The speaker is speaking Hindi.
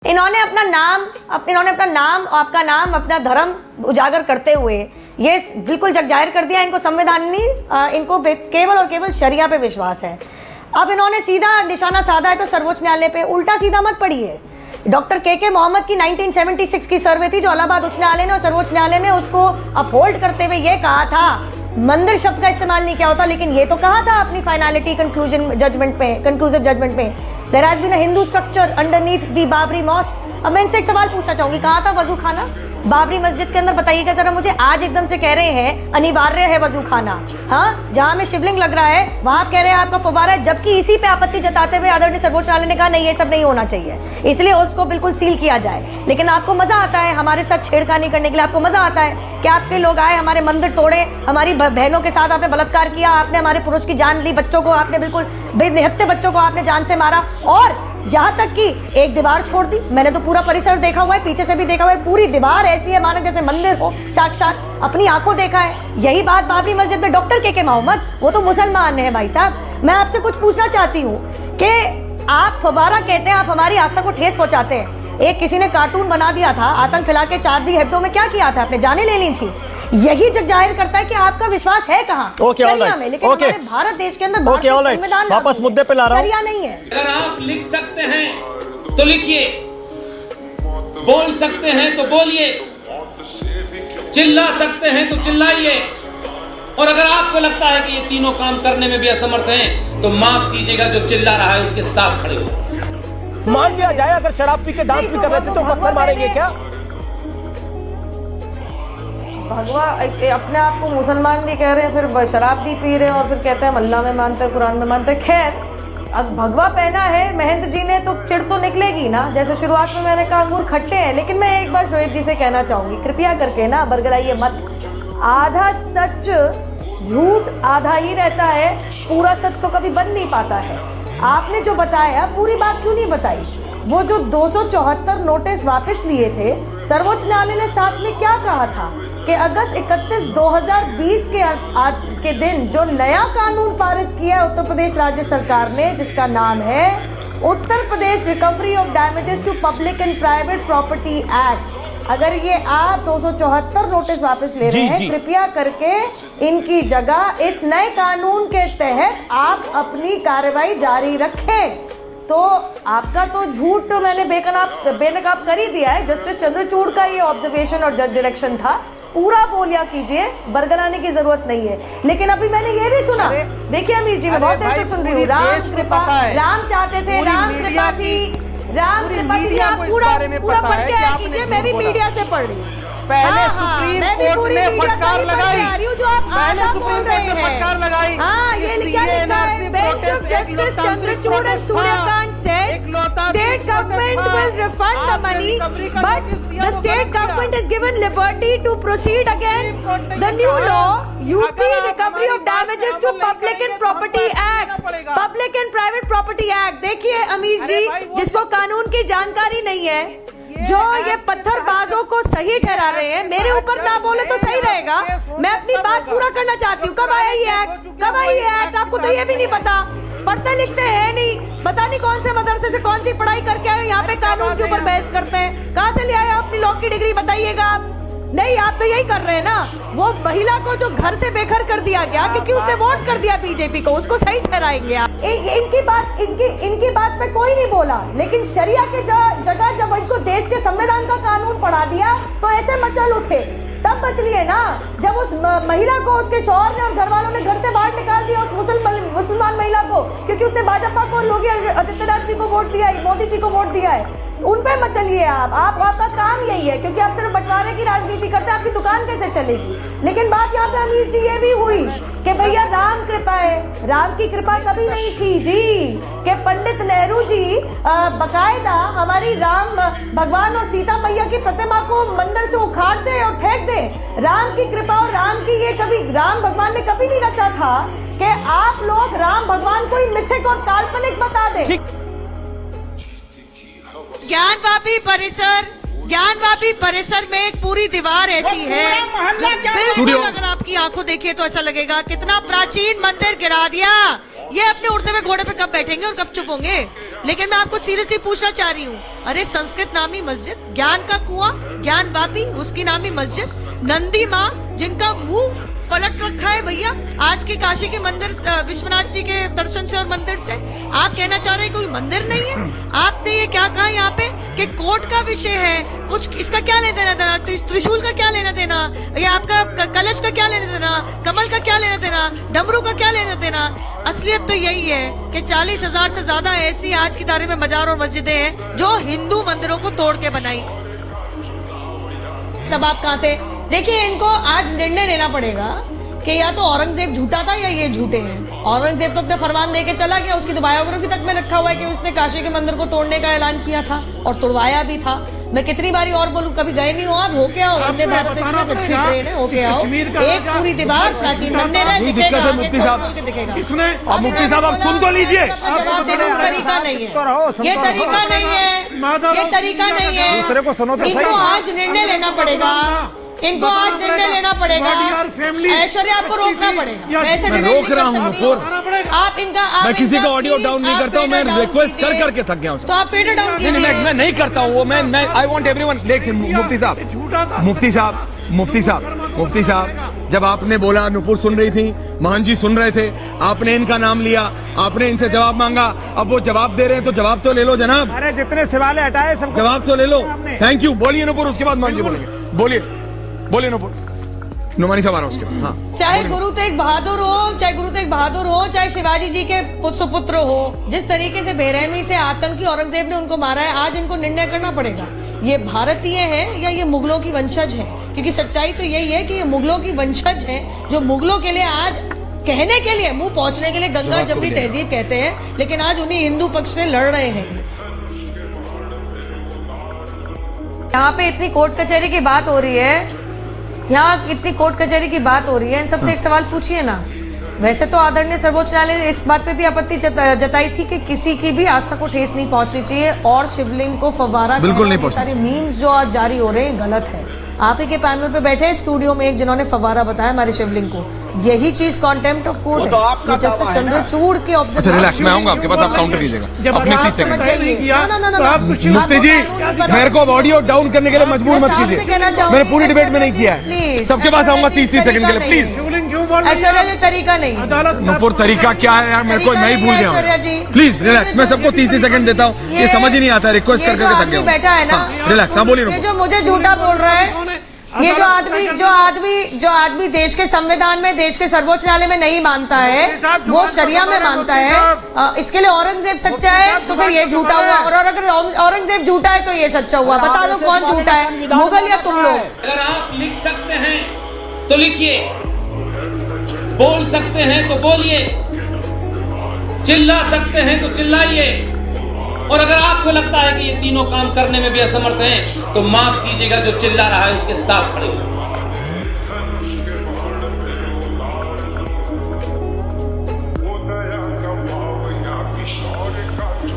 इन्होंने अपना नाम, आपका नाम, अपना धर्म उजागर करते हुए ये बिल्कुल जग जाहिर कर दिया इनको संविधान नहीं, इनको केवल और केवल शरिया पे विश्वास है। अब इन्होंने सीधा निशाना साधा है तो सर्वोच्च न्यायालय पे। उल्टा सीधा मत पढ़िए। डॉक्टर के मोहम्मद की 1976 की सर्वे थी जो इलाहाबाद उच्च न्यायालय ने और सर्वोच्च न्यायालय ने उसको अपहोल्ड करते हुए ये कहा था, मंदिर शब्द का इस्तेमाल नहीं किया होता, लेकिन ये तो कहा था अपनी फाइनलिटी कंक्लूसिव जजमेंट में, there has been a Hindu structure underneath the Babri mosque. अब मैं इनसे एक सवाल पूछना चाहूंगी, कहा था वजू खाना बाबरी मस्जिद के अंदर? बताइएगा जरा मुझे। आज एकदम से कह रहे हैं अनिवार्य है वजू खाना, हाँ, जहां में शिवलिंग लग रहा है वहां कह रहे हैं आपका फव्वारा है, जबकि इसी पे आपत्ति जताते हुए आदरणीय सर्वोच्च न्यायालय ने कहा नहीं ये सब नहीं होना चाहिए, इसलिए उसको बिल्कुल सील किया जाए। लेकिन आपको मजा आता है हमारे साथ छेड़खानी करने के लिए, आपको मजा आता है कि आपके लोग आए, हमारे मंदिर तोड़े, हमारी बहनों के साथ आपने बलात्कार किया, आपने हमारे पुरुष की जान ली, बच्चों को आपने बिल्कुल बेनिहत्ते बच्चों को आपने जान से मारा, और यहाँ तक कि एक दीवार छोड़ दी। मैंने तो पूरा परिसर देखा हुआ है, पीछे से भी देखा हुआ है, पूरी दीवार ऐसी है मानो जैसे मंदिर हो, साक्षात अपनी आंखों देखा है। यही बात बाबरी मस्जिद में डॉक्टर के मोहम्मद, वो तो मुसलमान है भाई साहब। मैं आपसे कुछ पूछना चाहती हूँ कि आप फव्वारा कहते हैं, आप हमारी आस्था को ठेस पहुंचाते हैं। एक किसी ने कार्टून बना दिया था, आतंक फैला के चार्ली हेब्डो में क्या किया था, आपने जाने ले ली थी। यही जग जाहिर करता है कि आपका विश्वास है कहाँ में, लेकिन हमारे भारत देश के अंदर संविधान वापस मुद्दे पे ला रहा हूं, नहीं है। अगर आप लिख सकते हैं तो लिखिए, बोल सकते हैं तो बोलिए, चिल्ला सकते हैं तो चिल्लाइए, और अगर आपको लगता है कि ये तीनों काम करने में भी असमर्थ हैं तो माफ कीजिएगा, जो चिल्ला रहा है उसके साथ खड़े हो। मान लिया जाए अगर शराब पी के डांस भी कर रहे थे तो पत्थर मारेंगे क्या? भगवान अपने आप को मुसलमान भी कह रहे हैं, फिर शराब भी पी रहे हैं, और फिर कहते हैं अल्लाह में मानते हैं, कुरान में मानते हैं। खैर, अब भगवा पहना है महेंद्र जी ने तो चिड़ तो निकलेगी ना। जैसे शुरुआत में मैंने कहा अंगूर खट्टे हैं, लेकिन मैं एक बार शोएब जी से कहना चाहूंगी, कृपया करके ना बरगलाइए मत। आधा सच झूठ आधा ही रहता है, पूरा सच तो कभी बन नहीं पाता है। आपने जो बताया पूरी बात क्यों नहीं बताई? वो जो 274 नोटिस वापस लिए थे, सर्वोच्च न्यायालय ने साथ में क्या कहा था कि अगस्त 31, 2020 के दिन जो नया कानून पारित किया उत्तर प्रदेश राज्य सरकार ने, जिसका नाम है Uttar Pradesh recovery of damages to public and private property act, अगर ये आप 274 नोटिस वापस ले रहे हैं, कृपया करके इनकी जगह इस नए कानून के तहत आप अपनी कार्रवाई जारी रखें। तो आपका तो झूठ तो मैंने बेनकाब कर ही दिया है। जस्टिस चंद्रचूड़ का ये ऑब्जर्वेशन और जज डायरेक्शन था, पूरा बोलिया कीजिए, बरगलाने की जरूरत नहीं है। लेकिन अभी मैंने ये भी सुना, देखिए अमीर जी, मैं बहुत देर से सुन रही हूँ, राम कृपा, राम चाहते थे, राम कृपा थी, राम कृपा थी। आप पूरा पढ़ के आया कीजिए, मैं भी मीडिया से पढ़ रही हूँ। पहले सुप्रीम कोर्ट ने फटकार लगाई, पहले सुप्रीम कोर्ट ने फटकार लगाई, ये लिखा है bench of justice Chandrachud and Suryakant said state government will refund the money but the state government is given liberty to proceed against the new law UP recovery of damages to public and property act, public and private property act. देखिए अमीर जी, जिसको कानून की जानकारी नहीं है, जो ये पत्थरबाजों को सही ठहरा रहे हैं, मेरे ऊपर ना बोले तो सही रहेगा। मैं अपनी बात पूरा करना चाहती हूँ। कब आया ये एक्ट, कब आई ये एक्ट? आपको तो ये भी नहीं पता, पढ़ते लिखते हैं नहीं, पता नहीं कौन से मदरसे से कौन सी पढ़ाई करके आए, यहाँ पे कानून के ऊपर बहस करते हैं। कहाँ से ले आए अपनी लॉ की डिग्री, बताइएगा आप। नहीं, आप तो यही कर रहे हैं ना। वो महिला को जो घर से बेघर कर दिया गया क्योंकि उसने वोट कर दिया बीजेपी को, उसको सही ठहराएंगे आप। इनकी बात पे कोई नहीं बोला, लेकिन शरिया के जगह जब इनको देश के संविधान का कानून पढ़ा दिया तो ऐसे मचल उठे। तब बच लिए ना जब उस महिला को उसके शौहर ने और घर वालों ने घर से बाहर निकाल दिया, उस मुसलमान महिला को, क्योंकि उसने भाजपा को, योगी आदित्यनाथ जी को वोट दिया है, मोदी जी को वोट दिया है। उन पे मचलिए आप। आपका काम यही है, क्योंकि आप सिर्फ बंटवारे की राजनीति करते हैं, आपकी दुकान कैसे चलेगी? लेकिन बात यहाँ पे अमीर जी ये भी हुई कि भैया राम कृपा है, राम की कृपा कभी नहीं थी जी, कि पंडित नेहरू जी बकायदा हमारी राम भगवान और सीता मैया की प्रतिमा को मंदिर से उखाड़ दे और फेंक दे। राम की कृपा और राम की ये कभी राम भगवान ने कभी नहीं रचा था कि आप लोग राम भगवान को ही मिथक और काल्पनिक बता दें। ज्ञानवापी परिसर में एक पूरी दीवार ऐसी है, बिल्कुल अगर आपकी आंखों देखिए तो ऐसा लगेगा कितना प्राचीन मंदिर गिरा दिया। ये अपने उड़ते हुए घोड़े पे कब बैठेंगे और कब चुप होंगे? लेकिन मैं आपको सीरियसली पूछना चाह रही हूँ, अरे संस्कृत नामी मस्जिद, ज्ञान का कुआं, ज्ञान वापी, उसकी नामी मस्जिद, नंदी माँ जिनका मुंह पलट रखा है भैया आज के काशी के मंदिर, विश्वनाथ जी के दर्शन से और मंदिर से। आप कहना चाह रहे हैं कोई मंदिर नहीं है? आपने ये क्या कहा यहाँ पे कि कोर्ट का विषय है, कुछ इसका क्या लेना देना, त्रिशूल का क्या लेना देना, या आपका कलश का क्या लेना देना, कमल का क्या लेना देना, डमरू का क्या लेना देना? असलियत तो यही है कि 40,000 से ज्यादा ऐसी आज की तारीख में मजार और मस्जिदें हैं जो हिंदू मंदिरों को तोड़ के बनाई। तब आप कहाँ थे? देखिए, इनको आज निर्णय लेना पड़ेगा कि या तो औरंगजेब झूठा था या ये झूठे हैं। औरंगजेब तो अपने फरमान देके चला गया, उसकी तो बायोग्राफी तक में रखा हुआ है कि उसने काशी के मंदिर को तोड़ने का ऐलान किया था और तोड़वाया भी था। मैं कितनी बारी और बोलूं, कभी गए नहीं हो आप? होके आओ, वंदे भारत एक्सप्रेस अच्छी ट्रेन है, होके आओ। एक पूरी दीवार प्राचीन मंदिर है, दिखेगा, मुफ्ती साहब दिखेगा। और मुफ्ती साहब आप सुन तो लीजिए, जवाब देने का तरीका नहीं है, ये तरीका नहीं है, ये तरीका नहीं है। दूसरे को सुनो तो सही। इनको आज निर्णय लेना पड़ेगा, इनको आज निर्णय लेना पड़ेगा। ऐश्वर्या आपको रोकना पड़ेगा। मैं ऐसे डिबेट रोक रहा हूँ आप इनका, मैं किसी का ऑडियो डाउन नहीं करता हूँ, मैं रिक्वेस्ट कर करके थक गया हूँ। तो आप फेडर डाउन कीजिए। मैं नहीं करता हूँ वो, मैं आई वांट एवरीवन। मुफ्ती साहब, जब आपने बोला, नुपुर सुन रही थी, महान जी सुन रहे थे, आपने इनका नाम लिया, आपने इनसे जवाब मांगा, अब वो जवाब दे रहे हैं तो जवाब तो ले लो जनाब। अरे जितने सवाल हटाए सब जवाब तो ले लो। Thank you. बोलिए नुपुर, उसके बाद महान जी बोलेंगे। बोलिए नुपुर। नुमानी साहब आ रहा उसके बाद। हाँ, चाहे गुरु तेग बहादुर हो, चाहे शिवाजी जी के सुपुत्र हो, जिस तरीके से बेरहमी से आतंकी औरंगजेब ने उनको मारा है, आज इनको निर्णय करना पड़ेगा, ये भारतीय है या ये मुगलों की वंशज है। क्योंकि सच्चाई तो यही है कि ये मुगलों की वंशज है, जो मुगलों के लिए आज कहने के लिए, मुंह पहुंचने के लिए गंगा जमनी तहजीब कहते हैं, लेकिन आज उन्हीं हिंदू पक्ष से लड़ रहे हैं। यहाँ पे इतनी कोर्ट कचहरी की बात हो रही है, यहाँ कितनी कोर्ट कचहरी की बात हो रही है, इन सबसे एक सवाल पूछिए ना। वैसे तो आदरणीय सर्वोच्च न्यायालय ने इस बात पे भी आपत्ति जताई थी कि किसी की भी आस्था को ठेस नहीं पहुंचनी चाहिए और शिवलिंग को फव्वारा, बिल्कुल नहीं पहुंचना। सारे मीम्स जो आज जारी हो रहे हैं गलत है। आप ही के पैनल पे बैठे स्टूडियो में एक जिन्होंने फव्वारा बताया हमारे शिवलिंग को, यही चीज कॉन्टेम्प्ट ऑफ कोर्ट है। जस्टिस चंद्रचूड़ के अच्छा रिलैक्स, मैं आऊंगा आपके पास, आप काउंटर कीजिएगा अपने 30 सेकंड। मुफ्ती जी, मेरे को ऑडियो डाउन करने के लिए मजबूर मत कीजिए, मैंने पूरी डिबेट में नहीं किया है। सबके पास आऊंगा 30 सेकंड के लिए, प्लीज। ऐश्वर्या जी, तरीका नहीं है। नुपुर, तरीका क्या है यार, मेरे को नहीं भूल गया। प्लीज रिलैक्स, मैं सबको 30 सेकंड देता हूँ, ये समझ ही नहीं आता, रिक्वेस्ट करके थक गया। बैठा है ना, रिलैक्स। हाँ बोलिए। ये जो मुझे झूठा बोल रहा है, ये जो आदमी देश के संविधान में, देश के सर्वोच्च न्यायालय में नहीं मानता है, वो शरिया में मानता है। इसके लिए औरंगजेब सच्चा है तो फिर ये झूठा हुआ, और अगर औरंगजेब झूठा है तो ये सच्चा हुआ। बता दो कौन झूठा है, मुगल या तुम लोग? अगर आप लिख सकते हैं तो लिखिए, बोल सकते हैं तो बोलिए, चिल्ला सकते हैं तो चिल्लाइए, और अगर आपको लगता है कि ये तीनों काम करने में भी असमर्थ हैं तो माफ कीजिएगा, जो चिल्ला रहा है उसके साथ खड़े हो।